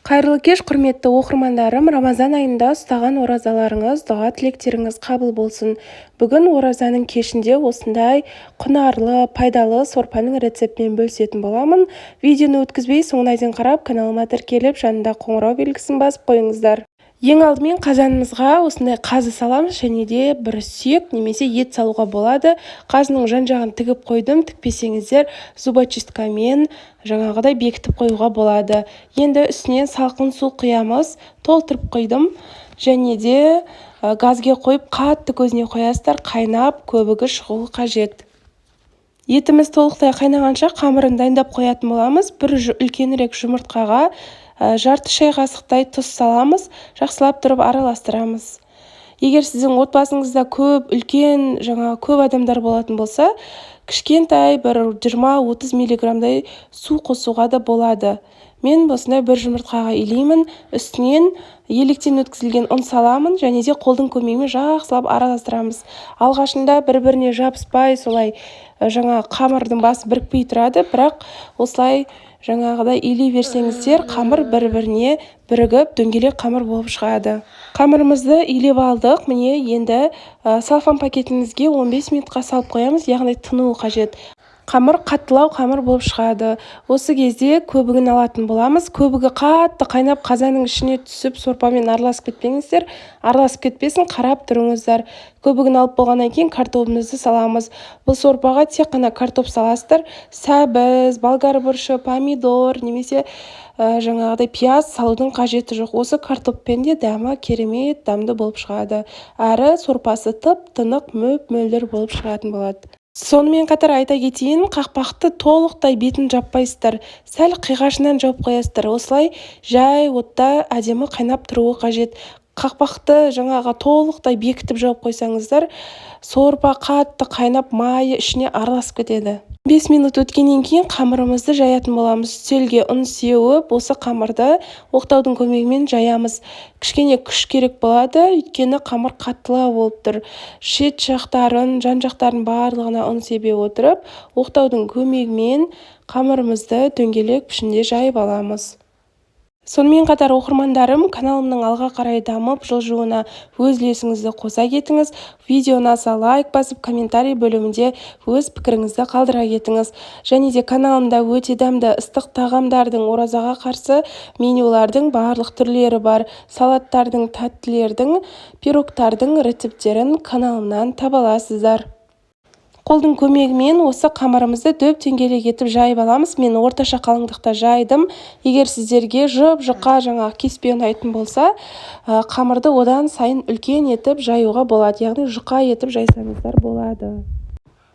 Қайырлы кеш, құрметті оқырмандарым. Рамазан айында ұстаған оразаларыңыз, дұға тілектеріңіз қабыл болсын. Бүгін оразаның кешінде осындай құнарлы, пайдалы сорпаның рецептімен бөлісетін боламын. Видеоны өткізбей соңына дейін қарап, каналыма тіркеліп, жанында қоңырау белгісін басып қойыңыздар. Ең алдымен қазанымызға осындай қазы саламыз, және де бір сүйек немесе ет салуға болады. Қазының жан-жағын тігіп қойдым. Тікпесеңіздер зубочисткамен жаңағыдай бекітіп қоюға болады. Енді үстінен салқын су құямыз, толтырып қойдым. Және де газге қойып қатты көзіне қоясыздар, қайнап көбігі шығуы қажет. Етіміз толықтай қайнағанша қамырын дайындап қоятын боламыз. Бір үлкенірек жұмыртқаға жарты шай қасықтай тұз саламыз, жақсылап тұрып араластырамыз. Егер сіздің отбасыңызда үлкен көп адамдар болатын болса, кішкентай бір 20-30 миллиграмдай су қосуға да болады. Мен осындай бір жұмыртқаға илеймін, үстінен електен өткізілген ұн саламын, және де қолдың көмегімен жақсылап араластырамыз. Алғашында бір-біріне жабыспай, солай қамырдың басы бірікпей тұрады, бірақ осылай жаңағыдай илей берсеңіздер, қамыр бір-біріне бірігіп, дөңгелек қамыр болып шығады. Қамырымызды илеп алдық. Міне енді салфан пакетімізге 15 минутқа салып қоямыз, яғни тынуы қажет. Қамыр қаттылау қамыр болып шығады. Осы кезде көбігін алатын боламыз. Көбігі қатты қайнап қазанның ішіне түсіп, сорпамен араласып кетпеңіздер. Араласып кетпесін, қарап тұрыңыздар. Көбігін алып болғаннан кейін картопымызды саламыз. Бұл сорпаға тек қана картоп саласыздар. Сәбіз, болгар бұрышы, помидор немесе жаңағыдай пияз салудың қажеті жоқ. Осы картоппен де дәмі керемет дәмді болып шығады. Әрі сорпасы тып-тынық, мөп-мөлдір болып шығатын болады. Сонымен қатар айта кетейін, қақпақты толықтай бетін жаппайсыздар, сәл қиғашынан жауып қоясыздар. Осылай жай отта әдемі қайнап тұруы қажет. Қақпақты толықтай бекітіп жауып қойсаңыздар, сорпа қатты қайнап, майы ішіне араласып кетеді. 5 минут өткеннен кейін қамырымызды жаятын боламыз. Үстелге ұн сеуіп, осы қамырды оқтаудың көмегімен жаямыз. Кішкене күш керек болады, өйткені қамыр қаттылау болып тұр. Шет жақтарын, жан жақтарын барлығына ұн себе отырып, оқтаудың көмегімен қамырымызды дөңгелек пішінде жайып аламыз. Сонымен қатар оқырмандарым, каналымның алға қарай дамып, жылжуына өз үлесіңізді қоса кетіңіз. Видео ұнаса лайк басып, комментарий бөлімінде өз пікіріңізді қалдыра кетіңіз. Және де каналымда өте дәмді ыстық тағамдардың, оразаға қарсы менюлардың барлық түрлері бар. Салаттардың, тәттілердің, пирогтардың рецептерін каналымнан таба аласыздар. Қолдың көмегімен осы қамырымызды дөп-дөңгелек етіп жайып аламыз. Мен орташа қалыңдықта жайдым. Егер сіздерге жұқа кеспе ұнайтын болса, қамырды одан сайын үлкен етіп жаюға болады. Яғни жұқа етіп жайсаңыздар болады.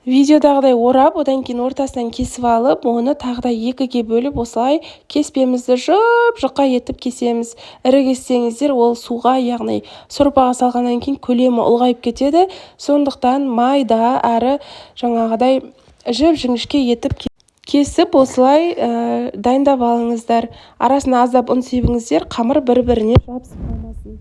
Видеодағыдай орап, одан кейін ортасынан кесіп алып, оны тағыда екіге бөліп, осылай кеспемізді жұқа етіп кесеміз. Ірі кессеңіздер, ол суға, яғни сорпаға салғаннан кейін көлемі ұлғайып кетеді. Сондықтан майда әрі жаңағыдай жіп-жіңішке етіп кесіп, осылай дайындап алыңыздар. Арасына аздап ұн себіңіздер, қамыр бір-біріне жабысып қалмасын.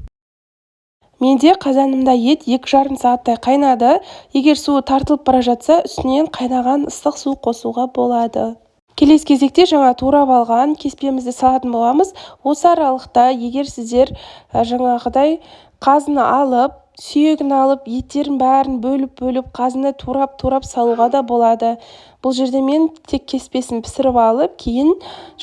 Менде қазанымда ет 2,5 сағаттай қайнады. Егер суы тартылып бара жатса, үстінен қайнаған ыстық су қосуға болады. Келесі кезекте турап алған кеспемізді салатын боламыз. Осы аралықта егер сіздер жаңағыдай қазыны алып, сүйегін алып, еттерін бәрін бөліп, қазыны турап салуға да болады. Бұл жерде мен тек кеспесін пісіріп алып, кейін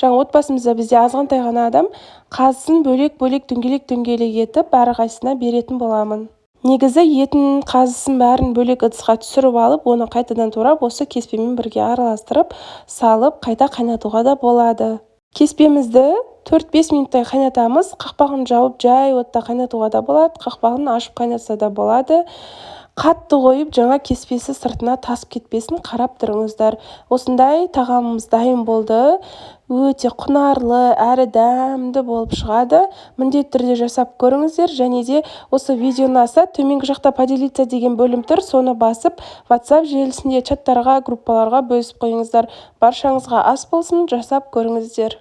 отбасымызда бізде азғантай ғана адам, қазысын бөлек-бөлек дөңгелек етіп, бәрі қайсысына беретін боламын. Негізі етін, қазысын бәрін бөлек ыдысқа түсіріп алып, оны қайтадан турап, осы кеспемен бірге араластырып, салып, қайта қайнатуға да болады. Кеспемізді 4-5 минуттай қайнатамыз. Қақпағын жауып, жай отта қайнатуға да болады, қақпағын ашып қайнатса да болады. Қатты қойып, кеспесі сыртына тасып кетпесін, қарап тұрыңыздар. Осындай тағамымыз дайын болды. Өте құнарлы, әрі дәмді болып шығады. Міндетті түрде жасап көріңіздер. Және де осы видео ұнаса, төменгі жақта поделиться деген бөлім тұр. Соны басып, WhatsApp желісінде чаттарға, группаларға бөлісіп қойыңыздар. Баршаңызға ас болсын, жасап көріңіздер.